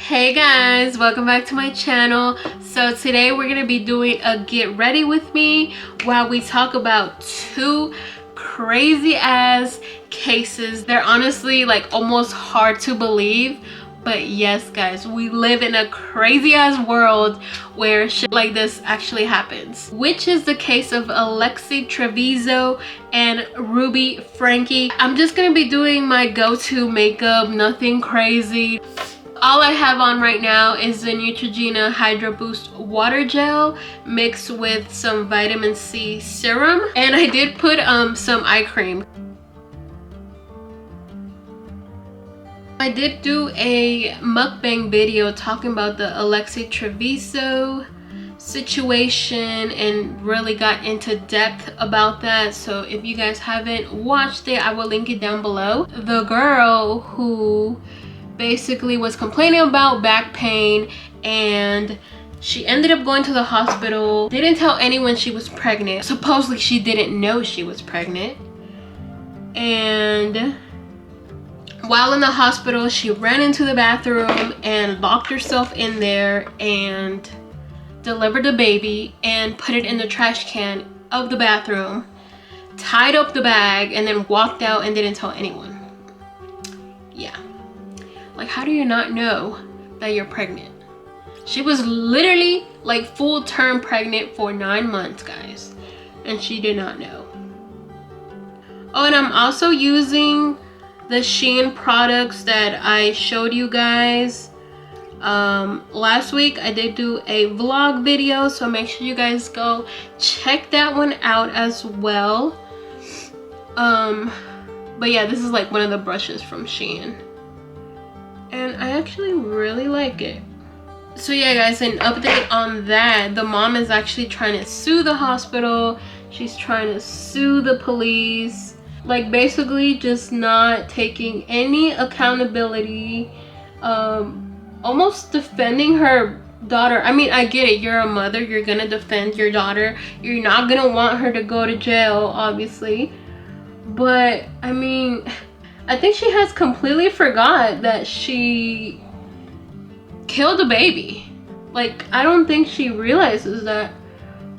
Hey guys, welcome back to my channel. So today we're gonna be doing a get ready with me while we talk about two crazy ass cases. They're honestly like almost hard to believe, but yes guys, we live in a crazy ass world where shit like this actually happens, which is the case of ALEXEE TREVIZO and Ruby Frankie. I'm just gonna be doing my go-to makeup, nothing crazy. All I have on right now is the Neutrogena Hydro Boost Water Gel mixed with some vitamin C serum, and I did put some eye cream. I did do a mukbang video talking about the ALEXEE TREVIZO situation and really got into depth about that, so if you guys haven't watched it, I will link it down below. The girl who basically was complaining about back pain and she ended up going to the hospital, didn't tell anyone she was pregnant. Supposedly she didn't know she was pregnant, and while in the hospital she ran into the bathroom and locked herself in there and delivered the baby and put it in the trash can of the bathroom, tied up the bag, and then walked out and didn't tell anyone. Yeah, like, how do you not know that you're pregnant? She was literally like full-term pregnant for 9 months, guys, and she did not know. Oh, and I'm also using the Shein products that I showed you guys last week. I did do a vlog video, so make sure you guys go check that one out as well. But yeah, this is like one of the brushes from Shein, and I actually really like it. So yeah guys, an update on that. The mom is actually trying to sue the hospital. She's trying to sue the police, like basically just not taking any accountability, almost defending her daughter. I mean, I get it, you're a mother, you're gonna defend your daughter, you're not gonna want her to go to jail, obviously, but I mean, I think she has completely forgot that she killed a baby. Like, I don't think she realizes that,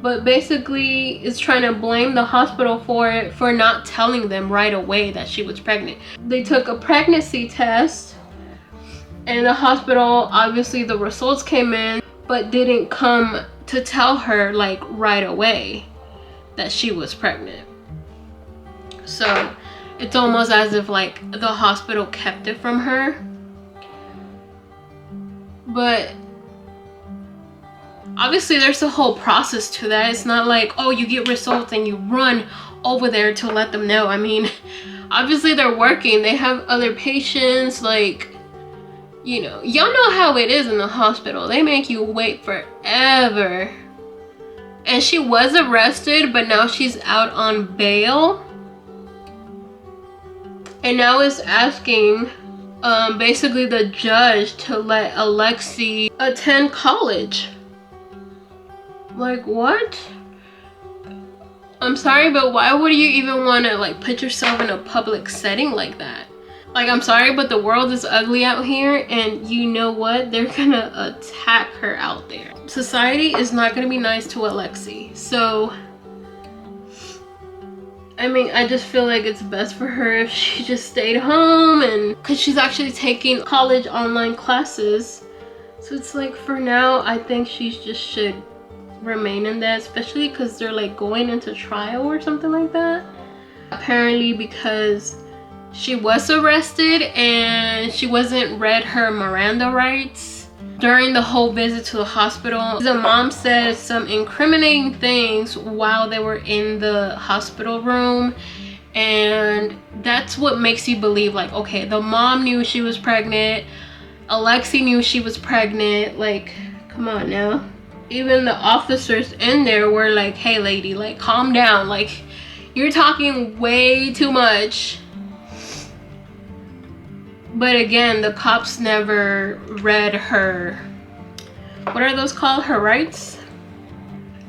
but basically is trying to blame the hospital for it, for not telling them right away that she was pregnant. They took a pregnancy test and the hospital, obviously the results came in, but didn't come to tell her like right away that she was pregnant. So it's almost as if like the hospital kept it from her. But obviously there's a whole process to that. It's not like, oh, you get results and you run over there to let them know. I mean, obviously they're working, they have other patients, like, you know, y'all know how it is in the hospital. They make you wait forever. And she was arrested, but now she's out on bail. And now is asking basically the judge to let ALEXEE attend college. Like, what? I'm sorry, but why would you even want to like put yourself in a public setting like that? Like, I'm sorry, but the world is ugly out here, and you know what? They're gonna attack her out there. Society is not gonna be nice to ALEXEE. So I mean, I just feel like it's best for her if she just stayed home, and because she's actually taking college online classes. So it's like, for now, I think she just should remain in that, especially because they're like going into trial or something like that. Apparently because she was arrested and she wasn't read her Miranda Rights during the whole visit to the hospital. The mom said some incriminating things while they were in the hospital room, and that's what makes you believe like, okay, the mom knew she was pregnant, ALEXEE knew she was pregnant. Like, come on now. Even the officers in there were like, hey lady, like, calm down, like, you're talking way too much. But again, the cops never read her, what are those called, her rights?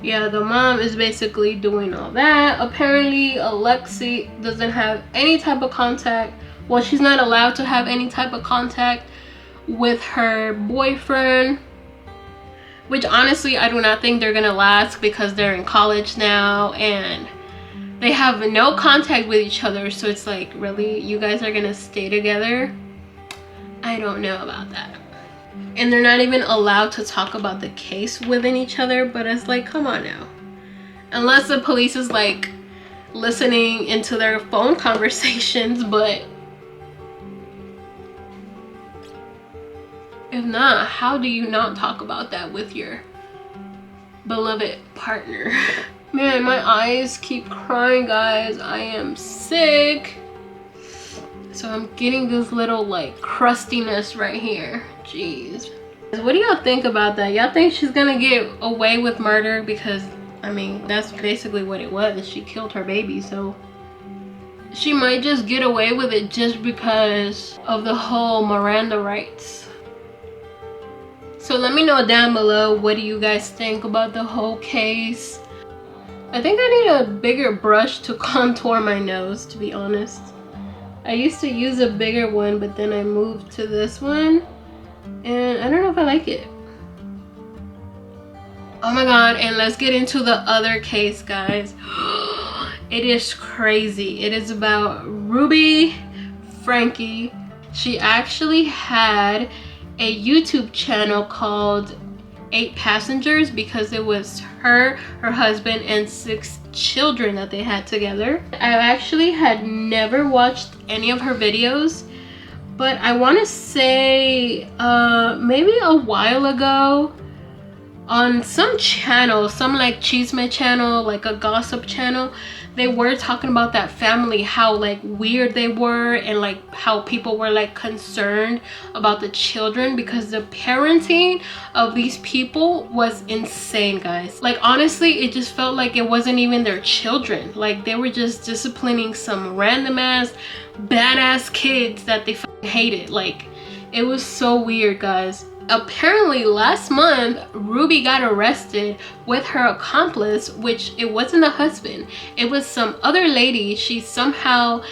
Yeah, the mom is basically doing all that. Apparently ALEXEE doesn't have any type of contact, well, she's not allowed to have any type of contact with her boyfriend, which honestly I do not think they're gonna last because they're in college now and they have no contact with each other. So it's like, really, you guys are gonna stay together? I don't know about that. And they're not even allowed to talk about the case within each other, but it's like, come on now. Unless the police is like listening into their phone conversations, but if not, how do you not talk about that with your beloved partner? Man, my eyes keep crying, guys. I am sick. So I'm getting this little like crustiness right here. Jeez. What do y'all think about that? Y'all think she's gonna get away with murder? Because I mean, that's basically what it was. She killed her baby, so she might just get away with it just because of the whole Miranda Rights. So let me know down below, what do you guys think about the whole case? I think I need a bigger brush to contour my nose, to be honest. I used to use a bigger one, but then I moved to this one and I don't know if I like it. Oh my god, and let's get into the other case, guys. It is crazy. It is about Ruby Frankie. She actually had a YouTube channel called 8 Passengers because it was her husband, and 6 children that they had together. I actually had never watched any of her videos, but I want to say maybe a while ago on some channel, some like chisme channel, like a gossip channel, they were talking about that family, how like weird they were, and like how people were like concerned about the children because the parenting of these people was insane, guys. Like honestly, it just felt like it wasn't even their children. Like they were just disciplining some random ass badass kids that they hated. Like it was so weird, guys. Apparently last month, Ruby got arrested with her accomplice, which it wasn't a husband. It was some other lady. She somehow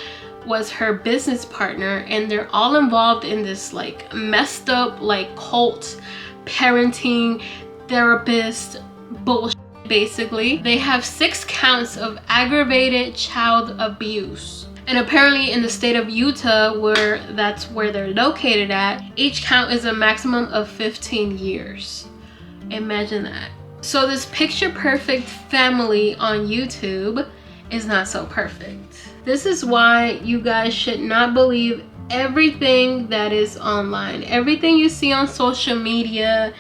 was her business partner, and they're all involved in this like messed up like cult parenting therapist bullshit. Basically, they have 6 counts of aggravated child abuse. And apparently in the state of Utah, that's where they're located at, each count is a maximum of 15 years. Imagine that. So this picture perfect family on YouTube is not so perfect. This is why you guys should not believe everything that is online. Everything you see on social media,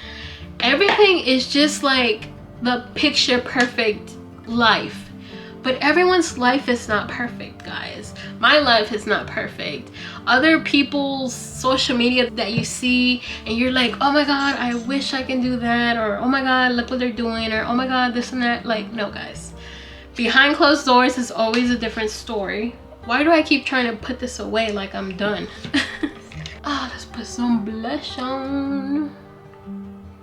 everything is just like the picture perfect life. But everyone's life is not perfect, guys. My life is not perfect. Other people's social media that you see and you're like, oh my god, I wish I can do that, or oh my god, look what they're doing, or oh my god, this and that. Like, no, guys. Behind closed doors is always a different story. Why do I keep trying to put this away like I'm done? Oh, let's put some blush on.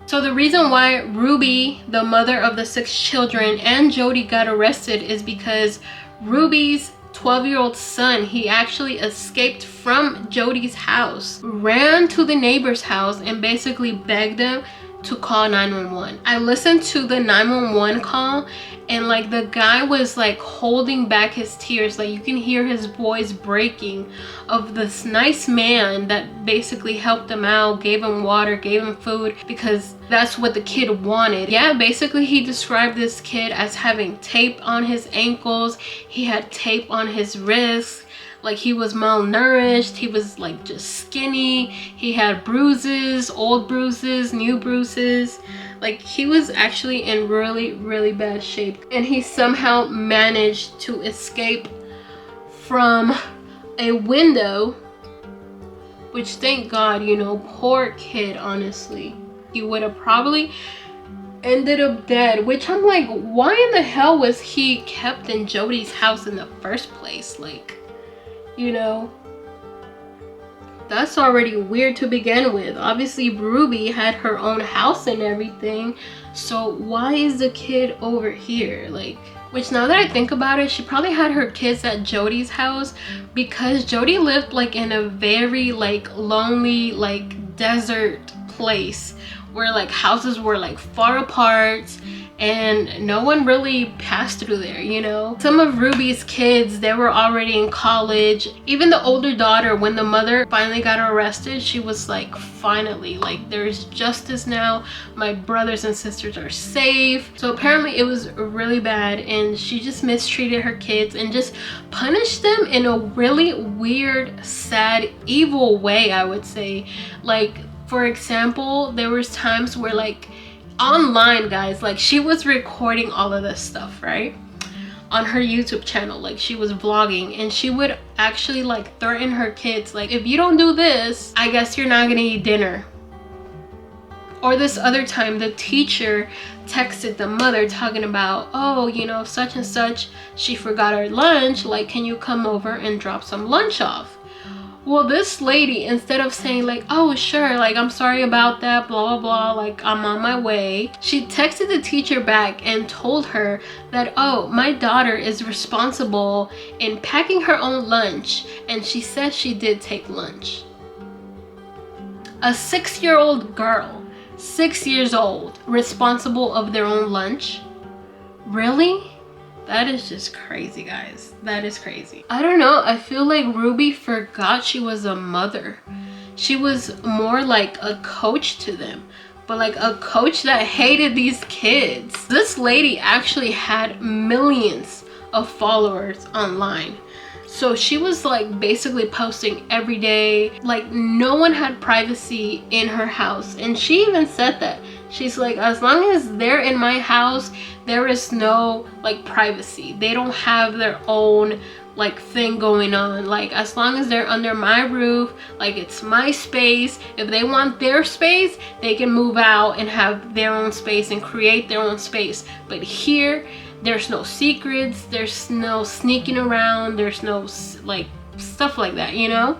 So the reason why Ruby, the mother of the 6 children, and Jody got arrested is because Ruby's 12-year-old son, he actually escaped from Jody's house, ran to the neighbor's house, and basically begged them to call 911. I listened to the 911 call, and like the guy was like holding back his tears. Like you can hear his voice breaking, of this nice man that basically helped him out, gave him water, gave him food, because that's what the kid wanted. Yeah, basically he described this kid as having tape on his ankles. He had tape on his wrists. Like he was malnourished. He was like just skinny. He had bruises, old bruises, new bruises. Like he was actually in really, really bad shape. And he somehow managed to escape from a window, which thank God, you know, poor kid, honestly. He would have probably ended up dead, which I'm like, why in the hell was he kept in Jody's house in the first place? Like, you know, that's already weird to begin with. Obviously Ruby had her own house and everything, so why is the kid over here? Like, which now that I think about it, she probably had her kids at Jody's house because Jody lived like in a very like lonely, like desert place where like houses were like far apart and no one really passed through there, you know. Some of Ruby's kids, they were already in college. Even the older daughter, when the mother finally got arrested, she was like, finally, like there's justice now, my brothers and sisters are safe. So apparently it was really bad, and she just mistreated her kids and just punished them in a really weird, sad, evil way, I would say. Like, for example, there was times where like online, guys, like she was recording all of this stuff, right, on her YouTube channel. Like she was vlogging, and she would actually like threaten her kids, like, if you don't do this, I guess you're not gonna eat dinner. Or this other time, the teacher texted the mother talking about, oh, you know, such and such, she forgot her lunch, like, can you come over and drop some lunch off? Well, this lady, instead of saying like, oh sure, like I'm sorry about that, blah blah blah, like I'm on my way, she texted the teacher back and told her that, oh, my daughter is responsible in packing her own lunch, and she said she did take lunch. A 6-year-old girl, 6 years old, responsible of their own lunch? Really? That is just crazy, guys. That is crazy. I don't know. I feel like Ruby forgot she was a mother. She was more like a coach to them, but like a coach that hated these kids. This lady actually had millions of followers online. So she was like basically posting every day. Like no one had privacy in her house. And she even said that. She's like, as long as they're in my house, there is no like privacy. They don't have their own like thing going on. Like as long as they're under my roof, like it's my space. If they want their space, they can move out and have their own space and create their own space. But here, there's no secrets, there's no sneaking around, there's no like stuff like that, you know?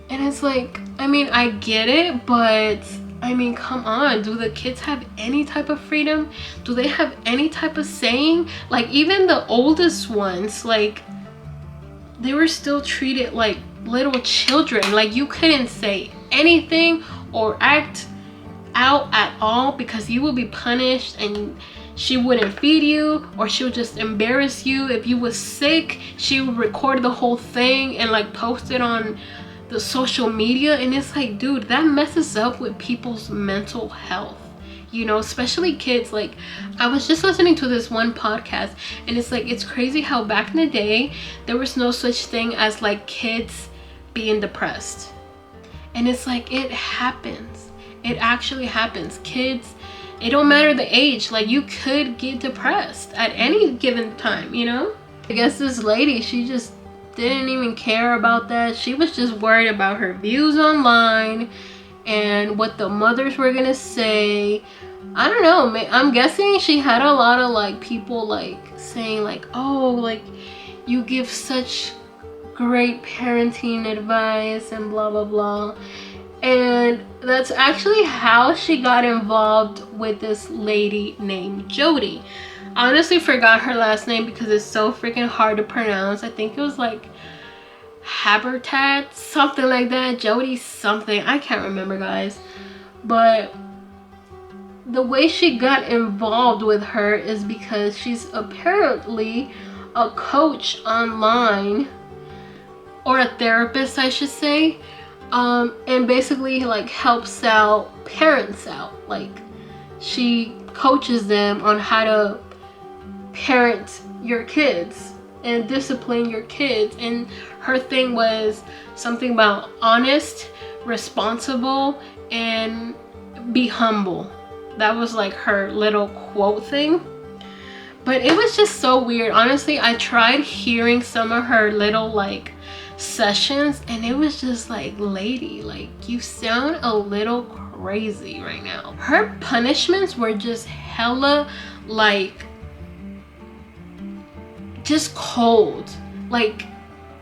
And it's like, I mean, I get it, but I mean, come on, do the kids have any type of freedom? Do they have any type of saying? Like even the oldest ones, like they were still treated like little children. Like you couldn't say anything or act out at all because you will be punished, and she wouldn't feed you, or she would just embarrass you. If you was sick, she would record the whole thing and like post it on the social media. And it's like, dude, that messes up with people's mental health, you know, especially kids. Like I was just listening to this one podcast, and it's like, it's crazy how back in the day there was no such thing as like kids being depressed. And it's like, it happens. It actually happens. Kids, it don't matter the age, like you could get depressed at any given time, you know? I guess this lady, she just didn't even care about that. She was just worried about her views online and what the mothers were gonna say. I don't know, I'm guessing she had a lot of like people like saying like, oh, like you give such great parenting advice and blah blah blah. And that's actually how she got involved with this lady named Jody. I honestly forgot her last name because it's so freaking hard to pronounce. I think it was like Habertat, something like that. Jody something. I can't remember, guys. But the way she got involved with her is because she's apparently a coach online, or a therapist, I should say. And basically like helps out parents out. Like she coaches them on how to parent your kids and discipline your kids. And her thing was something about honest, responsible, and be humble. That was like her little quote thing. But it was just so weird. Honestly, I tried hearing some of her little like sessions, and it was just like, lady, like you sound a little crazy right now. Her punishments were just hella like just cold, like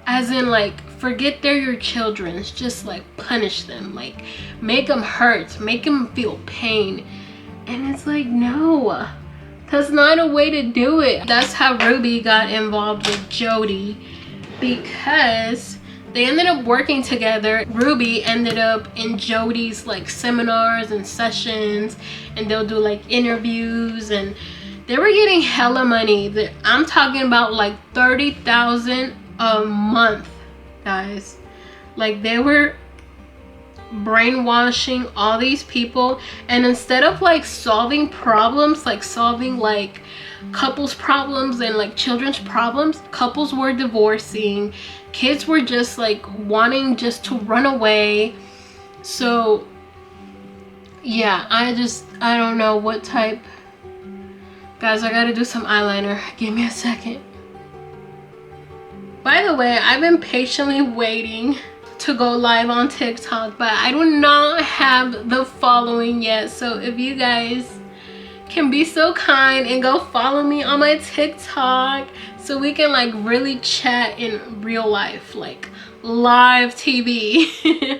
as in like, forget they're your children, just like punish them, like make them hurt, make them feel pain. And it's like, no, that's not a way to do it. That's how Ruby got involved with Jody, because They ended up working together. Ruby ended up in Jody's like seminars and sessions, and they'll do like interviews, and they were getting hella money. I'm talking about like $30,000 a month, guys. Like, they were brainwashing all these people, and instead of like solving problems, like solving like couples problems and like children's problems, couples were divorcing, kids were just like wanting just to run away. So yeah, I don't know what type. Guys, I gotta do some eyeliner, give me a second. By the way, I've been patiently waiting to go live on TikTok, but I do not have the following yet. So if you guys can be so kind and go follow me on my TikTok so we can like really chat in real life, like live TV.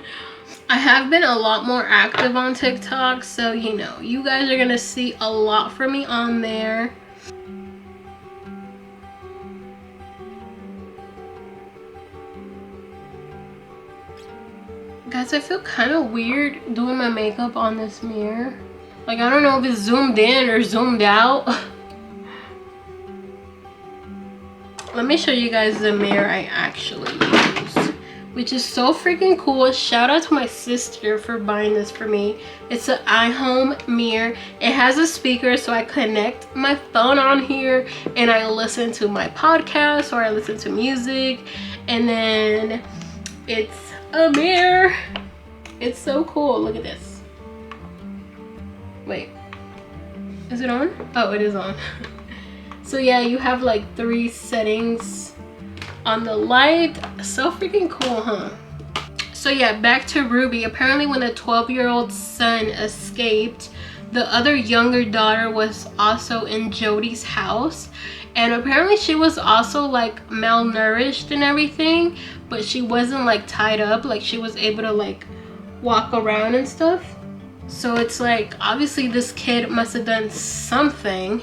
I have been a lot more active on TikTok, so you know, you guys are gonna see a lot from me on there. Guys, I feel kind of weird doing my makeup on this mirror. Like, I don't know if it's zoomed in or zoomed out. Let me show you guys the mirror I actually use, which is so freaking cool. Shout out to my sister for buying this for me. It's an iHome mirror. It has a speaker, so I connect my phone on here and I listen to my podcast or I listen to music, and then it's a mirror. It's so cool. Look at this. Wait, is it on? Oh, it is on. So yeah, you have like 3 settings on the light. So freaking cool, huh? So yeah, back to Ruby. Apparently when the 12-year-old son escaped, the other younger daughter was also in Jody's house, and apparently she was also like malnourished and everything, but she wasn't like tied up. Like, she was able to like walk around and stuff. So it's like, obviously this kid must have done something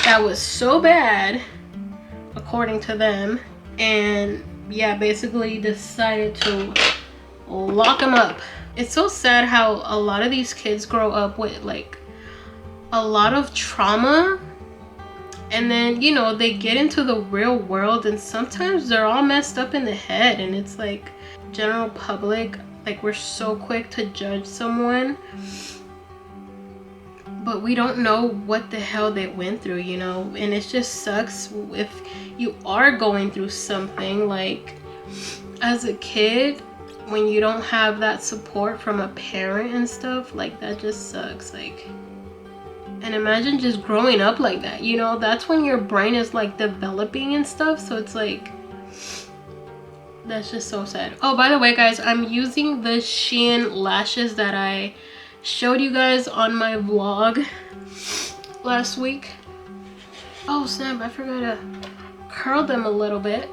that was so bad, according to them, and yeah, basically decided to lock him up. It's so sad how a lot of these kids grow up with like a lot of trauma, and then, you know, they get into the real world and sometimes they're all messed up in the head, and it's like, general public, like, we're so quick to judge someone, but we don't know what the hell they went through, you know. And it just sucks if you are going through something, like as a kid, when you don't have that support from a parent and stuff, like that just sucks. Like, and imagine just growing up like that, you know. That's when your brain is like developing and stuff, so it's like, that's just so sad. Oh, by the way guys, I'm using the Shein lashes that I showed you guys on my vlog last week. Oh snap, I forgot to curl them a little bit.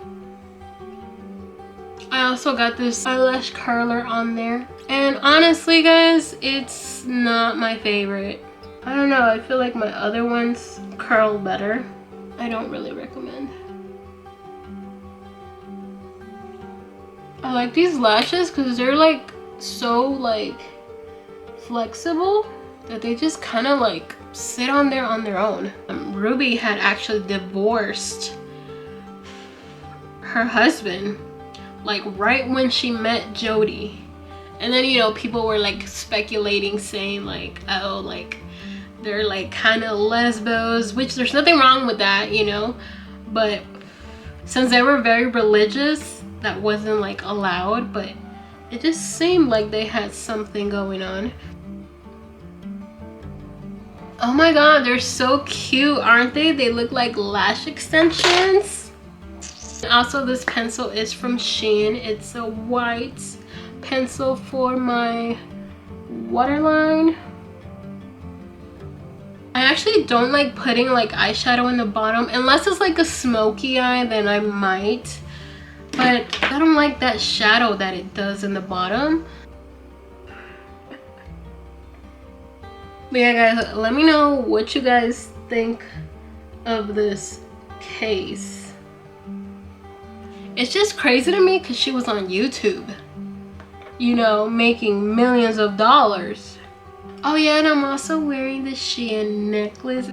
I also got this eyelash curler on there, and honestly guys, it's not my favorite. I don't know, I feel like my other ones curl better. I don't really recommend. I like these lashes because they're like so like flexible that they just kind of like sit on there on their own. Ruby had actually divorced her husband like right when she met Jody, and then, you know, people were like speculating, saying like, oh, like they're like kind of lesbos, which there's nothing wrong with that, you know, but since they were very religious, that wasn't like allowed. But it just seemed like they had something going on. Oh my god, they're so cute, aren't they? They look like lash extensions. Also, this pencil is from Shein. It's a white pencil for my waterline. I actually don't like putting like eyeshadow in the bottom unless it's like a smoky eye, then I might, but I don't like that shadow that it does in the bottom. But yeah guys, let me know what you guys think of this case. It's just crazy to me because she was on YouTube, you know, making millions of dollars. Oh yeah, and I'm also wearing the Shein necklace.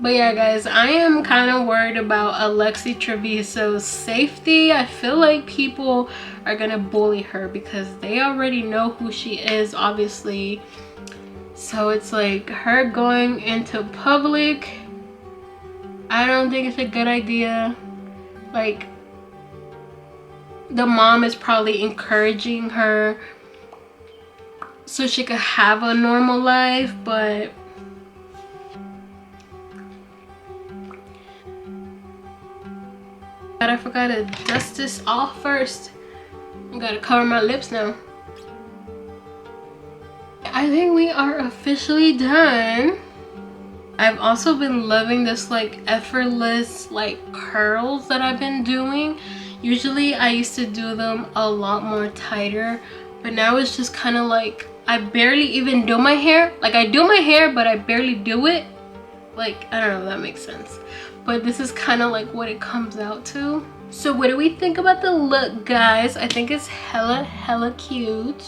But yeah, guys, I am kind of worried about ALEXEE TREVIZO's safety. I feel like people are gonna bully her because they already know who she is, obviously. So it's like her going into public, I don't think it's a good idea. Like, the mom is probably encouraging her so she could have a normal life, but I forgot to dust this off first. I gotta cover my lips now. I think we are officially done. I've also been loving this like effortless like curls that I've been doing. Usually I used to do them a lot more tighter, but now it's just kind of like I barely even do my hair. Like, I do my hair, but I barely do it. Like, I don't know if that makes sense, but this is kind of like what it comes out to. So what do we think about the look, guys? I think it's hella cute.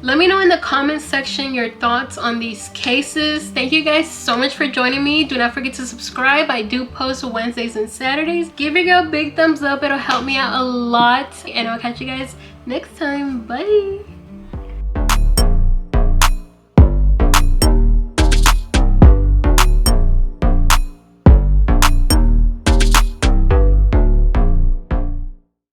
Let me know in the comment section your thoughts on these cases. Thank you guys so much for joining me. Do not forget to subscribe. I do post Wednesdays and Saturdays. Give your girl a big thumbs up. It'll help me out a lot. And I'll catch you guys next time. Bye.